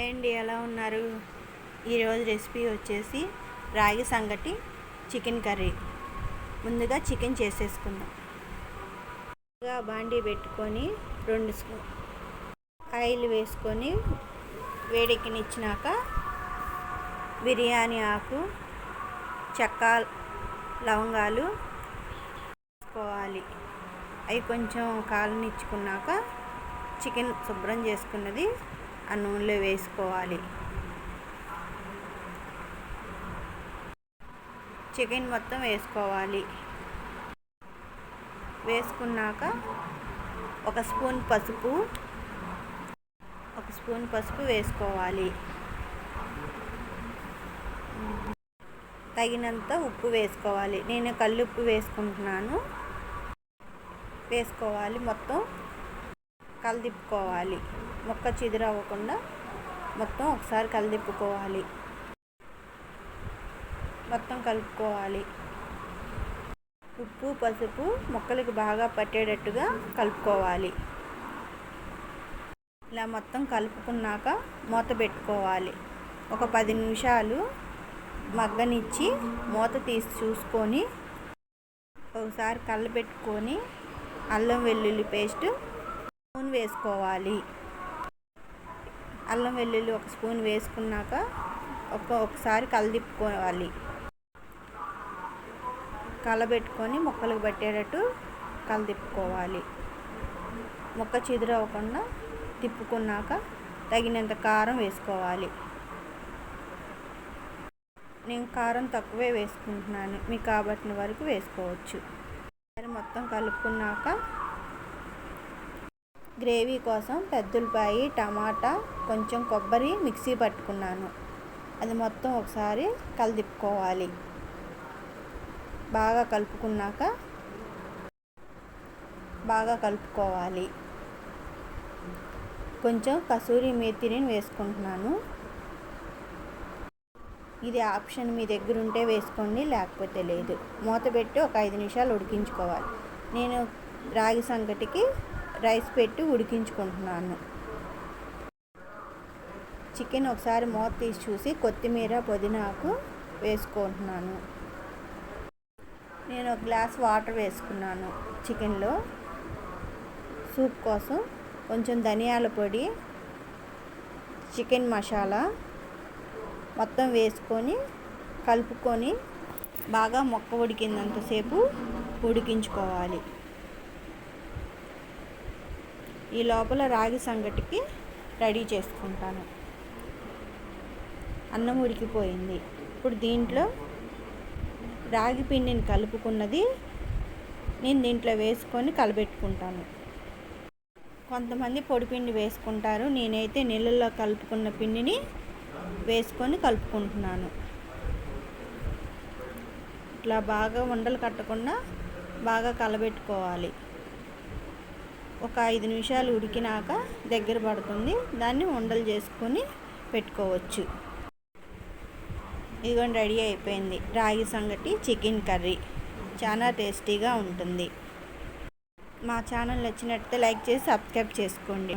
Hi అండి, ఎలా ఉన్నారు? ఈరోజు రెసిపీ వచ్చేసి రాగి సంగటి చికెన్ కర్రీ. ముందుగా చికెన్ చేసేసుకుందాం. ముందుగా బాండీ పెట్టుకొని 2 స్పూన్ ఆయిల్ వేసుకొని వేడెక్కనిచ్చినాక బిర్యానీ ఆకు, చెక్క, లవంగాలు వేసుకోవాలి. అవి కొంచెం కాలనిచ్చుకున్నాక చికెన్ శుభ్రం చేసుకున్నది ఆ నూనెలో వేసుకోవాలి. చికెన్ మొత్తం వేసుకోవాలి. వేసుకున్నాక ఒక స్పూన్ పసుపు వేసుకోవాలి. తగినంత ఉప్పు వేసుకోవాలి. నేను కల్లుప్పు వేసుకుంటున్నాను. వేసుకోవాలి. మొత్తం కలదిప్పుకోవాలి. ముక్క చిదురవ్వకుండా మొత్తం ఒకసారి కలదిప్పుకోవాలి. మొత్తం కలుపుకోవాలి. ఉప్పు, పసుపు ముక్కలకి బాగా పట్టేటట్టుగా కలుపుకోవాలి. ఇలా మొత్తం కలుపుకున్నాక మూత పెట్టుకోవాలి. ఒక 10 నిమిషాలు మగ్గనిచ్చి మూత తీసి చూసుకొని ఒకసారి కలపెట్టుకొని అల్లం వెల్లుల్లి పేస్ట్ స్పూన్ వేసుకోవాలి. అల్లం వెల్లుల్లి 1 స్పూన్ వేసుకున్నాక ఒకసారి కలదిప్పుకోవాలి. కలబెట్టుకొని ముక్కలకు పట్టేటట్టు కలదిప్పుకోవాలి. ముక్క చిదురవ్వకుండా తిప్పుకున్నాక తగినంత కారం వేసుకోవాలి. నేను కారం తక్కువే వేసుకుంటున్నాను, మీకు కాబట్టిన వరకు వేసుకోవచ్చు. మొత్తం కలుపుకున్నాక గ్రేవీ కోసం పెద్దుల్లిపాయ, టమాటా, కొంచెం కొబ్బరి మిక్సీ పట్టుకున్నాను. అది మొత్తం ఒకసారి కలదిప్పుకోవాలి. బాగా కలుపుకోవాలి. కొంచెం కసూరి మేతిని వేసుకుంటున్నాను. ఇది ఆప్షన్, మీ దగ్గర ఉంటే వేసుకోండి, లేకపోతే లేదు. మూత పెట్టి ఒక 5 నిమిషాలు ఉడికించుకోవాలి. నేను రాగి సంగటికి రైస్ పెట్టి ఉడికించుకుంటున్నాను. చికెన్ ఒకసారి మూత తీసి చూసి కొత్తిమీర, పుదీనాకు వేసుకుంటున్నాను. నేను 1 గ్లాస్ వాటర్ వేసుకున్నాను. చికెన్లో సూప్ కోసం కొంచెం ధనియాల పొడి, చికెన్ మసాలా మొత్తం వేసుకొని కలుపుకొని బాగా మొక్క ఉడికినంతసేపు ఉడికించుకోవాలి. ఈ లోపల రాగి సంగటికి రెడీ చేసుకుంటాను. అన్నం ఉడికిపోయింది. ఇప్పుడు దీంట్లో రాగి పిండిని కలుపుకున్నది నేను దీంట్లో వేసుకొని కలబెట్టుకుంటాను. కొంతమంది పొడిపిండి వేసుకుంటారు. నేనైతే నీళ్ళల్లో కలుపుకున్న పిండిని వేసుకొని కలుపుకుంటున్నాను. ఇట్లా బాగా ఉండలు కట్టకుండా బాగా కలబెట్టుకోవాలి. ఒక 5 నిమిషాలు ఉడికినాక దగ్గర పడుతుంది. దాన్ని ఉండలు చేసుకొని పెట్టుకోవచ్చు. ఇదిగోండి, రెడీ అయిపోయింది రాగి సంగటి చికెన్ కర్రీ. చాలా టేస్టీగా ఉంటుంది. మా ఛానల్ నచ్చినట్లయితే లైక్ చేసి సబ్స్క్రైబ్ చేసుకోండి.